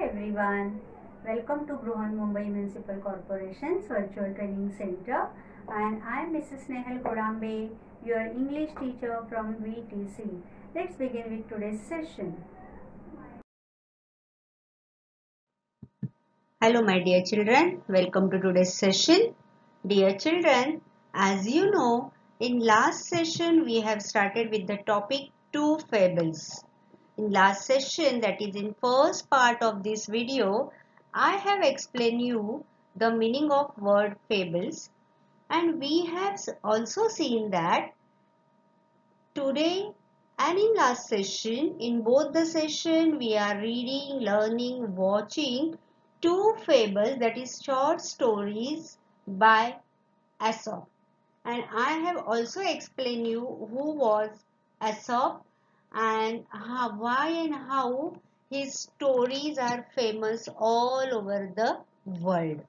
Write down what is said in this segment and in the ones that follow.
everyone, welcome to Bruhan Mumbai Municipal Corporation's Virtual Training Center, and I am Mrs. Nehal Kodambe, your English teacher from VTC. Let's begin with today's session. Hello my dear children, welcome to today's session. Dear children, as you know, in last session we have started with the topic two fables. In last session, that is in first part of this video, I have explained you the meaning of word fables, and we have also seen that today and in last session, in both the session we are reading, learning, watching two fables, that is short stories by Aesop. And I have also explained you who was Aesop and why and how his stories are famous all over the world.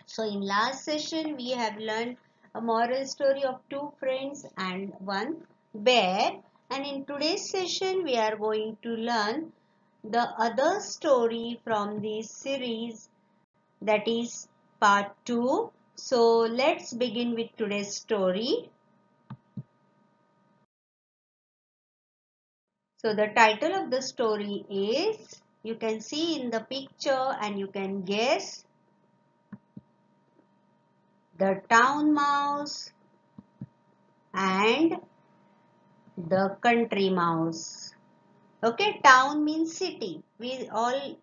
So in last session we have learned a moral story of two friends and one bear, and in today's session we are going to learn the other story from this series, that is part 2. So let's begin with today's story. So the title of the story is, you can see in the picture and you can guess, The Town Mouse and the Country Mouse. Okay, town means city. We all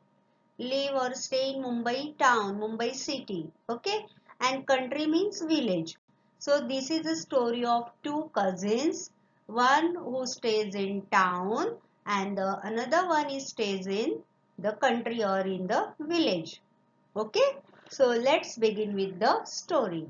live or stay in Mumbai town, Mumbai city. Okay, and country means village. So this is the story of two cousins, one who stays in town and the another one is stays in the country or in the village. Okay, so let's begin with the story.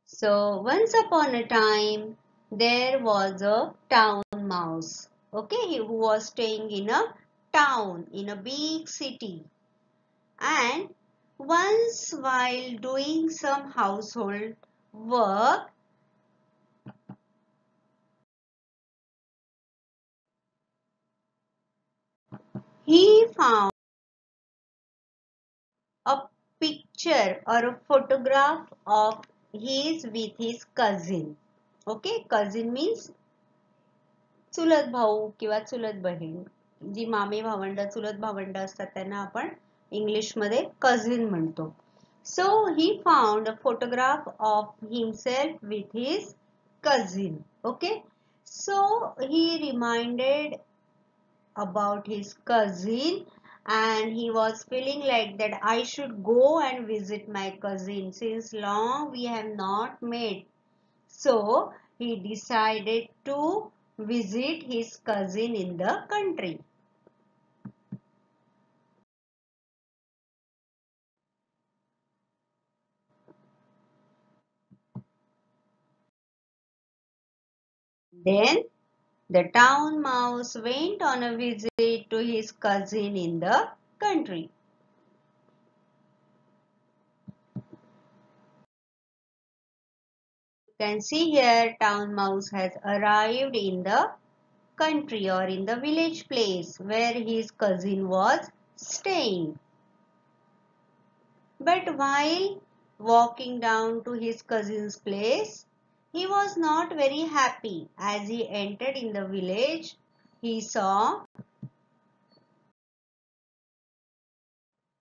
So once upon a time there was a town mouse, okay, who was staying in a town, in a big city. And once while doing some household work, he found a picture or a photograph of his with his cousin. Okay, cousin means चुलत भाऊ किंवा चुलत बहीण, जी मामे भावंड चुलत भावंड असतात त्यांना आपण इंग्लिश मध्ये कझिन म्हणतो. So he found a photograph of himself with his cousin. Okay, so he reminded about his cousin and he was feeling like that I should go and visit my cousin since long we have not met. So he decided to visit his cousin in the country. Then the town mouse went on a visit to his cousin in the country. You can see here town mouse has arrived in the country or in the village place where his cousin was staying. But while walking down to his cousin's place, he was not very happy. As he entered in the village, he saw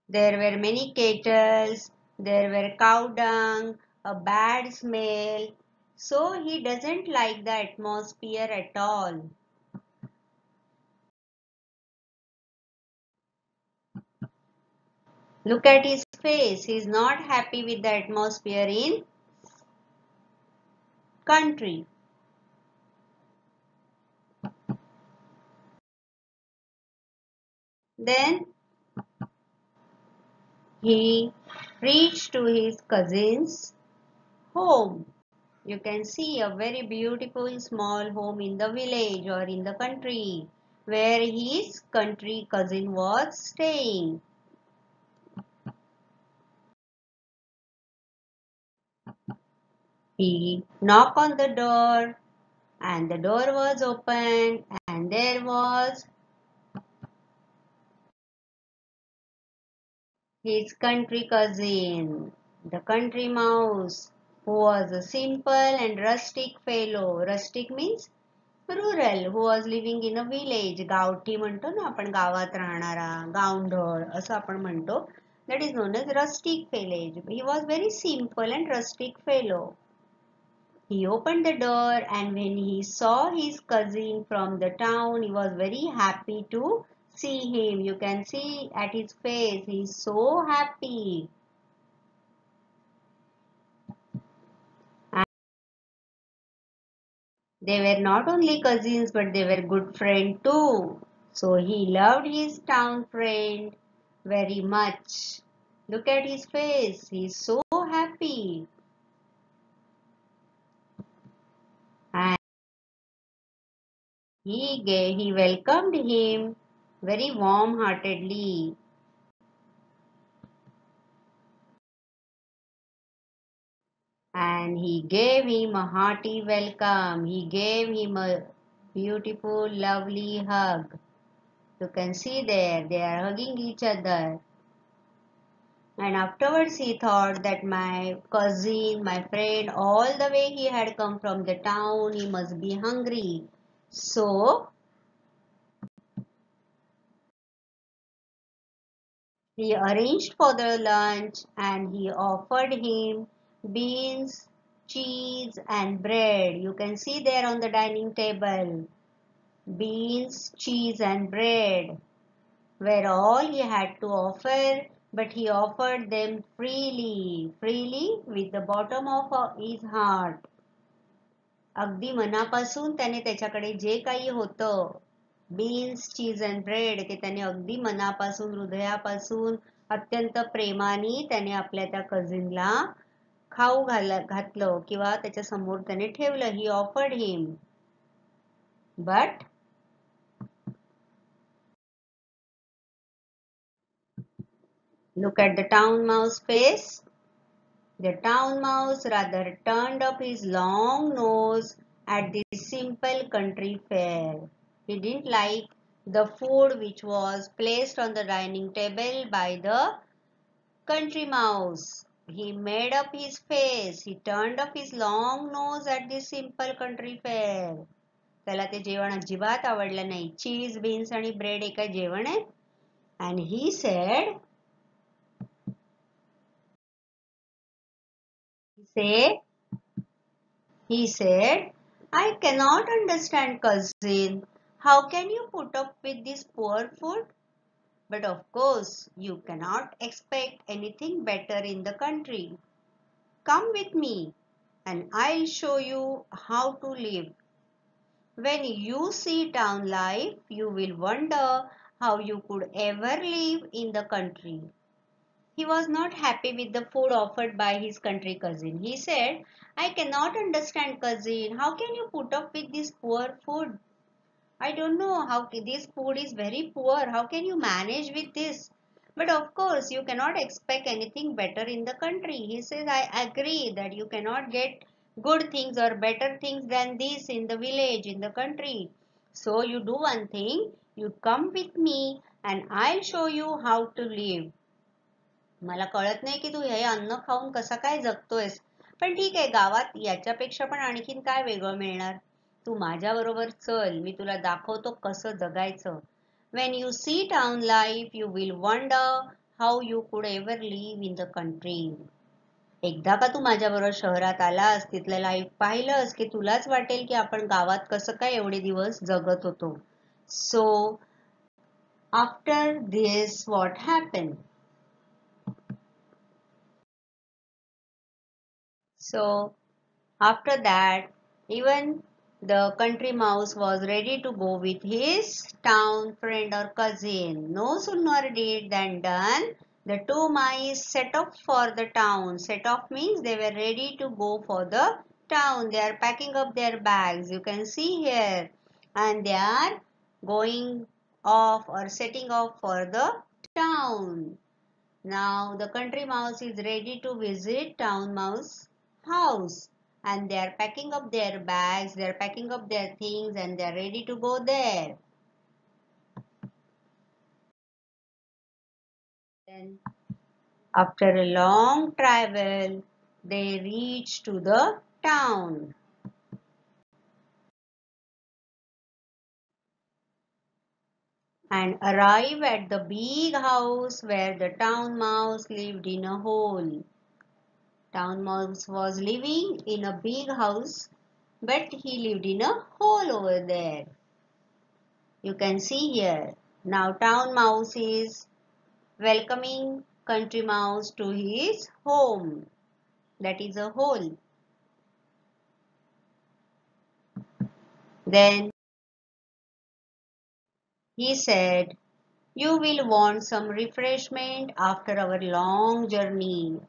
there were many kettles, there were cow dung, a bad smell. So he doesn't like the atmosphere at all. Look at his face. He is not happy with the atmosphere in country. Then he reached to his cousin's home. You can see a very beautiful small home in the village or in the country where his country cousin was staying. He knocked on the door and the door was opened, and there was his country cousin, the country mouse, who was a simple and rustic fellow. Rustic means rural, who was living in a village. गावठी म्हणतो ना आपण, गावात राहणारा, गावंढळ असं आपण म्हणतो. That is known as rustic village. He was very simple and rustic fellow. He opened the door, and when he saw his cousin from the town, he was very happy to see him. You can see at his face, he is so happy. And they were not only cousins, but they were good friends too. So he loved his town friend very much. Look at his face, he is so happy. And he welcomed him very warm-heartedly. And he gave him a hearty welcome. He gave him a beautiful, lovely hug. You can see there, they are hugging each other. And afterwards he thought that my cousin, my friend, all the way he had come from the town, he must be hungry. So he arranged for the lunch, and he offered him beans, cheese and bread. You can see there on the dining table. Beans, cheese and bread were all he had to offer, but he offered them freely with the bottom of his heart. अगदी मनापासून त्याने त्याच्याकडे जे काही होतं, beans, चीज and bread, ते त्याने अगदी मनापासून, हृदयापासून, अत्यंत प्रेमाने त्याने आपल्या त्या कझिनला खाऊ घातलं किंवा त्याच्या समोर त्याने ठेवलं. ही offered him. But look at the town mouse face. The town mouse rather turned up his long nose at this simple country fare. He didn't like the food which was placed on the dining table by the country mouse. He made up his face. He turned up his long nose at this simple country fare. त्याला ते जेवण अजिबात आवडलं नाही. चीज, beans आणि bread हे काय जेवण आहे? And he said, He said, I cannot understand, cousin. How can you put up with this poor food? But of course, you cannot expect anything better in the country. Come with me, and I'll show you how to live. When you see town life, you will wonder how you could ever live in the country. He was not happy with the food offered by his country cousin. He said, I cannot understand, cousin. How can you put up with this poor food? I don't know how this food is very poor. How can you manage with this? But of course, you cannot expect anything better in the country. He says, I agree that you cannot get good things or better things than this in the village, in the country. So you do one thing, you come with me and I'll show you how to live. मला कळत नाही की तू हे अन्न खाऊन कसा काय जगतोयस, पण ठीक आहे, गावात याच्यापेक्षा पण आणखीन काय वेगळं मिळणार. तू माझ्या बरोबर चल, मी तुला दाखवतो कसं जगायचं. When you see town life, you will wonder how you could ever live in the country. एकदा का तू माझ्या बरोबर शहरात आलास, तिथलं लाईफ पाहिलंस की तुलाच वाटेल की आपण गावात कसं काय एवढे दिवस जगत होतो. So after this, what happened? So after that, even the country mouse was ready to go with his town friend or cousin. No sooner did than done, the two mice set off for the town. Set off means they were ready to go for the town. They are packing up their bags. You can see here. And they are going off or setting off for the town. Now the country mouse is ready to visit town mouse house. and they are packing up their bags, they are packing up their things, and they are ready to go there. Then, after a long travel, they reach to the town. And arrive at the big house where the town mouse lived in a hole. Town mouse was living in a big house, but he lived in a hole over there. You can see here. Now town mouse is welcoming country mouse to his home. That is a hole. Then he said, "You will want some refreshment after our long journey."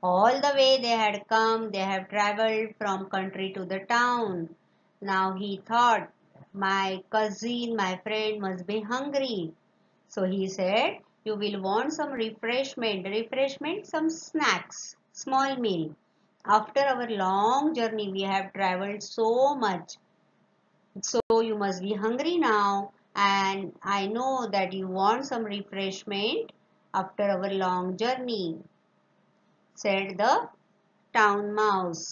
All the way they had come, they have traveled from country to the town. Now he thought, my cousin, my friend must be hungry. So he said, "You will want some refreshment." Refreshment, some snacks, small meal. After our long journey, we have traveled so much. So you must be hungry now. And I know that you want some refreshment after our long journey, said the town mouse,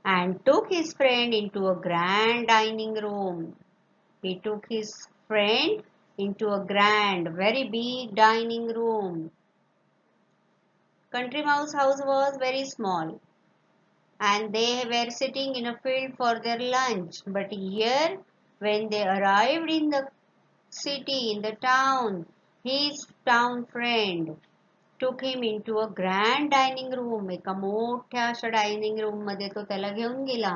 and took his friend into a grand dining room. He took his friend into a grand, very big dining room. Country Mouse house was very small, and they were sitting in a field for their lunch. But here, when they arrived in the city, in the town, his town friend took him into a grand dining room. एका मोठ्या अशा dining room मध्ये तो त्याला घेऊन गेला.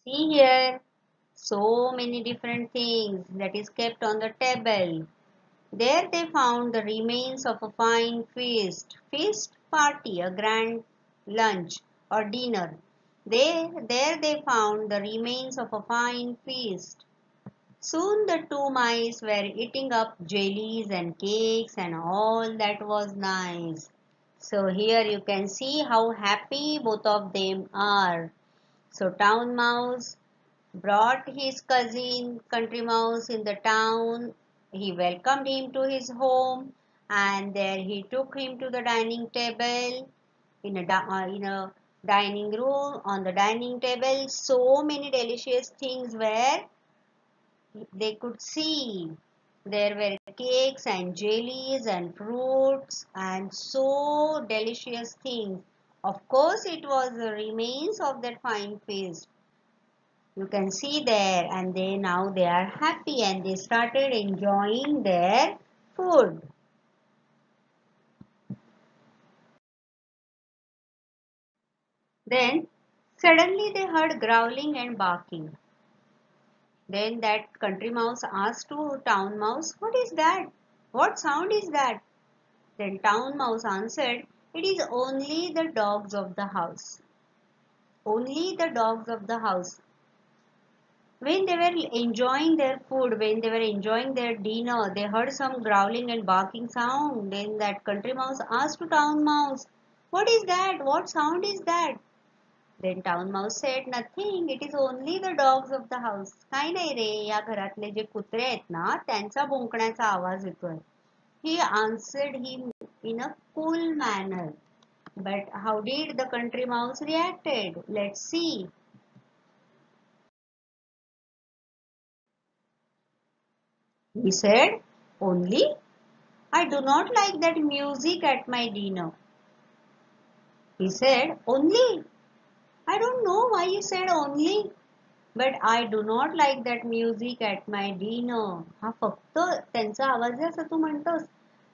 See here, so many different things that is kept on the table. There they found the remains of a fine feast party, a grand lunch or dinner. There they found the remains of a fine feast. Soon the two mice were eating up jellies and cakes and all that was nice. So here you can see how happy both of them are. So town mouse brought his cousin country mouse in the town. He welcomed him to his home, and there he took him to the dining table. In a dining room, on the dining table, so many delicious things were they could see. There were cakes and jellies and fruits and so delicious things. Of course, it was the remains of that fine feast. You can see there, and now they are happy and they started enjoying their food. Then suddenly they heard growling and barking. Then that country mouse asked to town mouse, "What is that? What sound is that?" Then town mouse answered, "It is only the dogs of the house." Only the dogs of the house. When they were enjoying their food, when they were enjoying their dinner, they heard some growling and barking sound. Then that country mouse asked to town mouse, "What is that? What sound is that?" Then town mouse said, "Nothing. It is only the dogs of the house." काही नाही रे, या घरातले जे कुत्रे आहेत ना, त्यांचा भुंकण्याचा आवाज येतोय. He answered him in a cool manner. But how did the country mouse reacted? Let's see. He said, "Only I do not like that music at my dinner." He said, "Only? I don't know why you said only, but I do not like that music at my dinner." हा फक्त त्यांचा आवाज आहे असं तू म्हणतोस,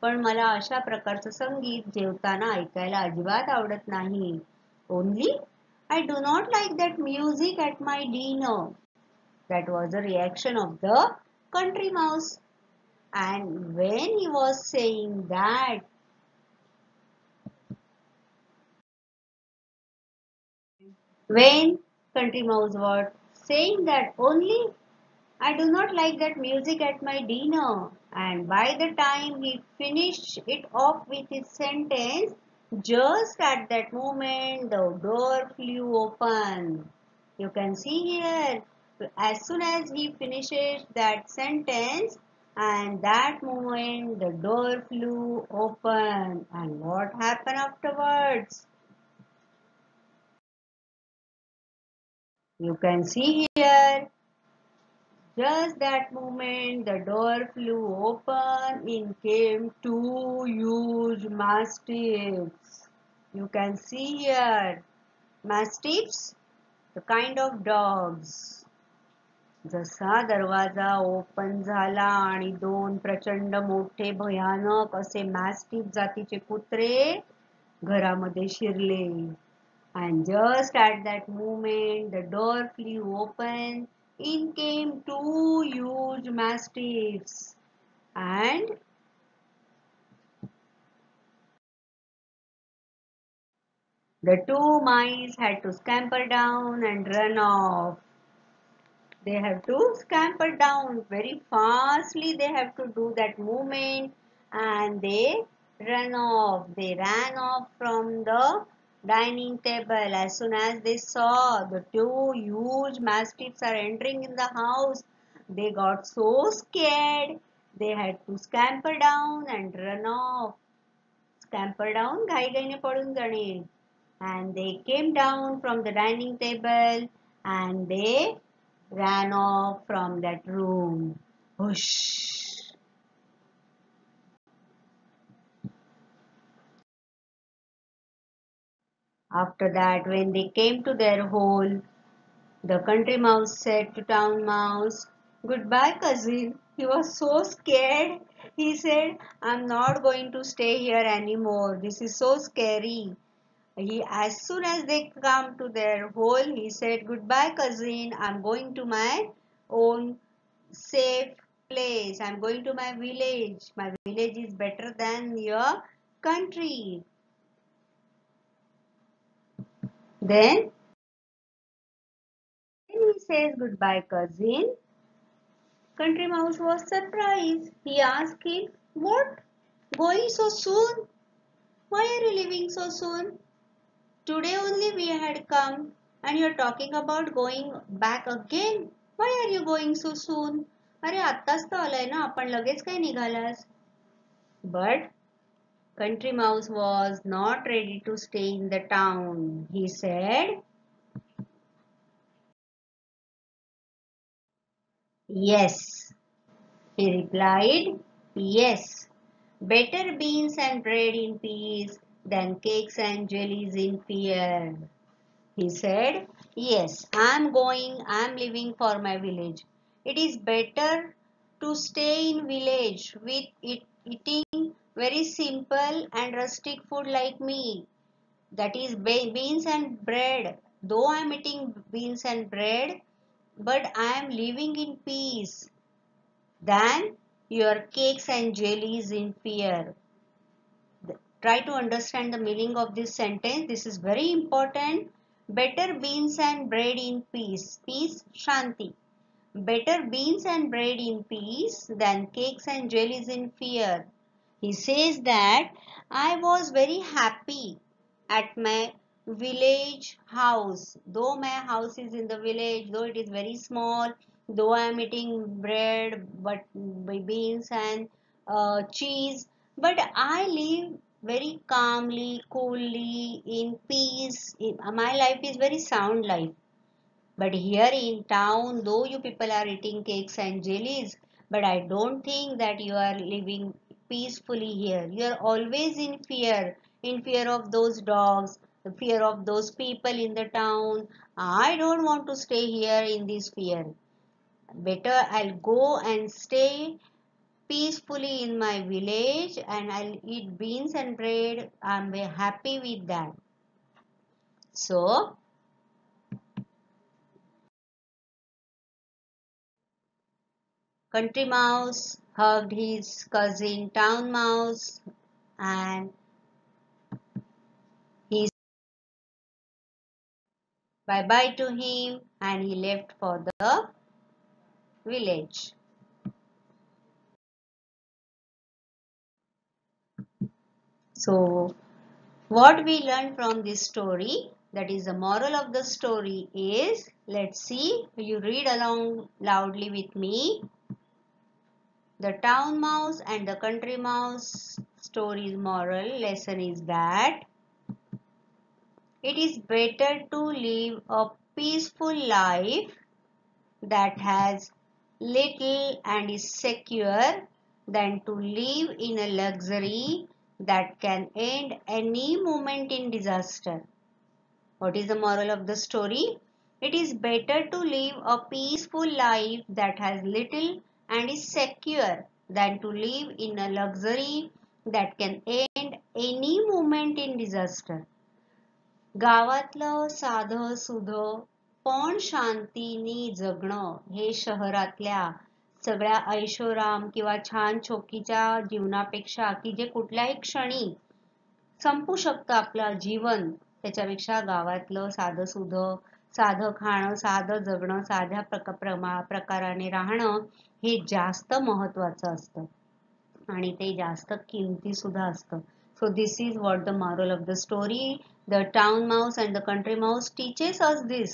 पण मला अशा प्रकारचं संगीत जेवताना ऐकायला अजिबात आवडत नाही. Only I do not like that music at my dinner. That was the reaction of the country mouse. And when he was saying that, when country mouse was saying that only, I do not like that music at my dinner. And by the time he finished it off with his sentence, just at that moment the door flew open. You can see here, as soon as he finishes that sentence, and that moment the door flew open. And what happened afterwards? You can see here, just that moment the door flew open. In came two huge mastiffs. You can see here, mastiffs, the kind of dogs. जसा दरवाजा open झाला आणि दोन प्रचंड मोठे भयानक असे मॅस्टिफ जातीचे कुत्रे घरामध्ये शिरले. And just at that moment, the door flew open. In came two huge mastiffs. And the two mice had to scamper down and run off. They have to scamper down very fastly. They have to do that movement and they run off. They ran off from the dining table as soon as they saw the two huge mastiffs are entering in the house. They got so scared. They had to scamper down and run off. Scamper down, घाईघाईने पळून जाणे. And they came down from the dining table and they ran off from that room. Whoosh! After that, when they came to their hole, the country mouse said to town mouse, "Goodbye, cousin." He was so scared. He said, "I'm not going to stay here anymore. This is so scary." As soon as they come to their hole, he said, "Goodbye, cousin. I'm going to my own safe place. I'm going to my village. My village is better than your country." Then when he says goodbye, cousin, Country Mouse was surprised. He asked him, "What? Going so soon? Why are you leaving so soon? Today only we had come and you're talking about going back again. Why are you going so soon?" अरे आत्ताच तर आलाय ना आपण लगेच काय निघालास? But Country Mouse was not ready to stay in the town. He said, "Yes." He replied, "Yes. Better beans and bread in peace than cakes and jellies in fear." He said, "Yes, I'm leaving for my village. It is better to stay in village with eating very simple and rustic food like me. That is beans and bread. Though I am eating beans and bread, but I am living in peace than your cakes and jellies in fear." Try to understand the meaning of this sentence. This is very important. Better beans and bread in peace. Peace, Shanti. Better beans and bread in peace than cakes and jellies in fear. He says that I was very happy at my village house. Though my house is in the village, though it is very small, though I am eating bread, but beans and cheese, but I live very calmly, coolly, in peace. My life is very sound life. But here in town, though you people are eating cakes and jellies, but I don't think that you are living peacefully here. You are always in fear of those dogs, the fear of those people in the town. I don't want to stay here in this fear. Better I'll go and stay peacefully in my village and I'll eat beans and bread. I'm very happy with that. So, Country Mouse hugged his cousin Town Mouse and he said bye bye to him and he left for the village. So, what we learned from this story, that is the moral of the story is, let's see, you read along loudly with me. The town mouse and the country mouse story's moral lesson is that it is better to live a peaceful life that has little and is secure than to live in a luxury that can end any moment in disaster. What is the moral of the story? It is better to live a peaceful life that has little and is secure than to live in a luxury that can end any moment in disaster. गावातलं साधं सुधं पण शांतीनी जगणं हे शहरातल्या सगळ्या ऐशोराम किंवा छान छोकीच्या जीवनापेक्षा की जे कुठल्याही क्षणी संपू शकतं आपलं जीवन त्याच्यापेक्षा गावातलं साधं सुधं साधं खाणं साधं जगणं साध्या प्रकाराने राहणं हे जास्त महत्वाचं असतं आणि ते जास्त किमती सुद्धा असतं. So this is what the moral of the story, the town mouse and the country mouse teaches us this,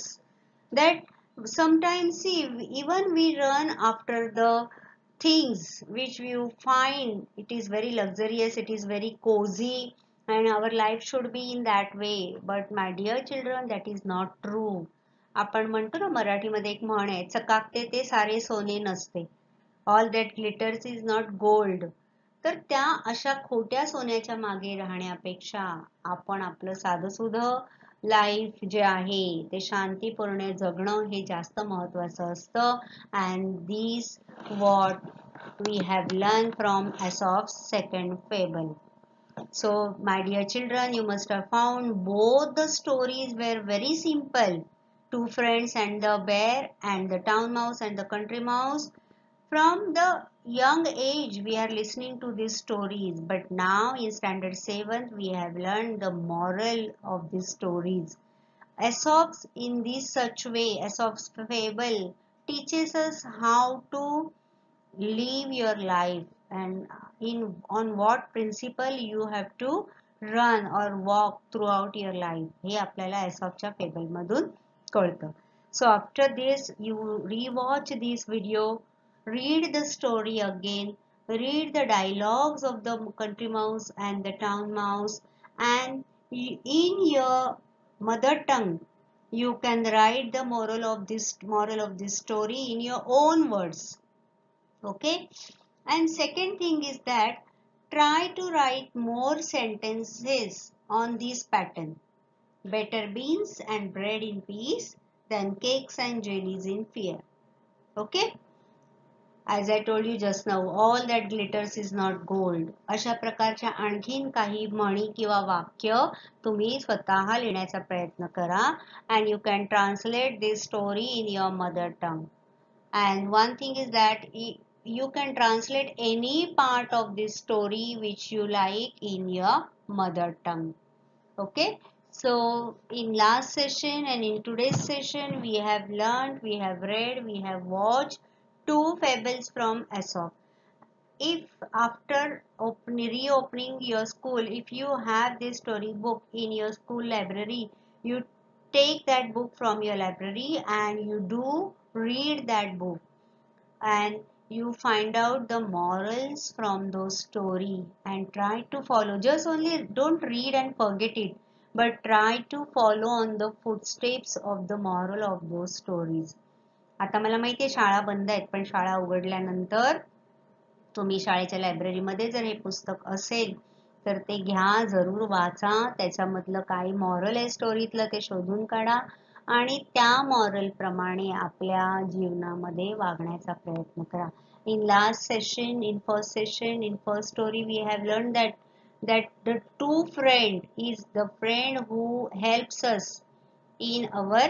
that sometimes see, even we run after the things which you find it is very luxurious, it is very cozy and our life should be in that way, but my dear children, that is not true. आपण म्हणतो ना मराठीमध्ये एक म्हण आहे, चकाकते ते सारे सोने नसते, all that glitters is not gold. तर त्या अशा खोट्या सोन्याच्या मागे राहण्यापेक्षा आपण आपलं साधंसुधं लाईफ जे आहे ते शांतीपूर्ण जगणं हे जास्त महत्वाचं असतं. And this what we have learn from Aesop's second fable. So my dear children, you must have found both the stories were very simple. Two friends and the bear and the town mouse and the country mouse. From the young age we are listening to these stories, but now in standard 7th we have learned the moral of these stories. Aesop's in this such way, Aesop's fable teaches us how to live your life and on what principle you have to run or walk throughout your life. हे आपल्याला Aesopच्या fable मधून कळतं. So after this you rewatch this video, read the story again, read the dialogues of the country mouse and the town mouse, and in your mother tongue you can write the moral of this story in your own words. Okay, and second thing is that try to write more sentences on this pattern. Better beans and bread in peace than cakes and jellies in fear. Okay, as I told you just now, all that glitters is not gold. अशा प्रकारच्या आणखीन काही म्हणी किंवा वाक्य तुम्ही स्वतः लिहिण्याचा प्रयत्न करा, and you can translate this story in your mother tongue. And one thing is that you can translate any part of this story which you like in your mother tongue. Okay, so in last session and in today's session we have learned, we have read, we have watched two fables from Aesop. If after reopening your school, if you have this story book in your school library, you take that book from your library and you do read that book, and you find out the morals from those story and try to follow. Just only don't read and forget it, but try to follow on the footsteps of the moral of those stories. आता मला माहिती आहे शाळा बंद आहेत, पण शाळा उघडल्यानंतर तुम्ही शाळेच्या लायब्ररीमध्ये जर हे पुस्तक असेल तर ते घ्या, जरूर वाचा, त्याच्यामधलं काय मॉरल आहे स्टोरीतलं ते शोधून काढा आणि त्या मॉरल प्रमाणे आपल्या जीवनामध्ये वागण्याचा प्रयत्न करा. In last session, in first story we have learned that the true friend is the friend who helps us in our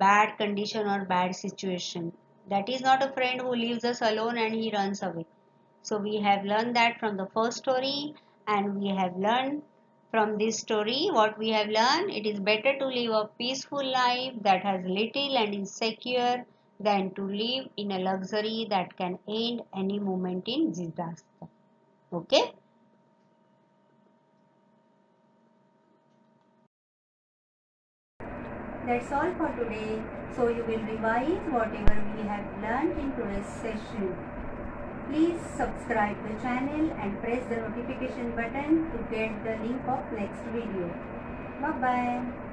bad condition or bad situation. That is not a friend who leaves us alone and he runs away. So we have learned that from the first story, and we have learned from this story what we have learned. It is better to live a peaceful life that has little and is secure than to live in a luxury that can end any moment in disaster. Okay? That's all for today. So you will revise whatever we have learned in today's session. Please subscribe the channel and press the notification button to get the link of next video. Bye bye.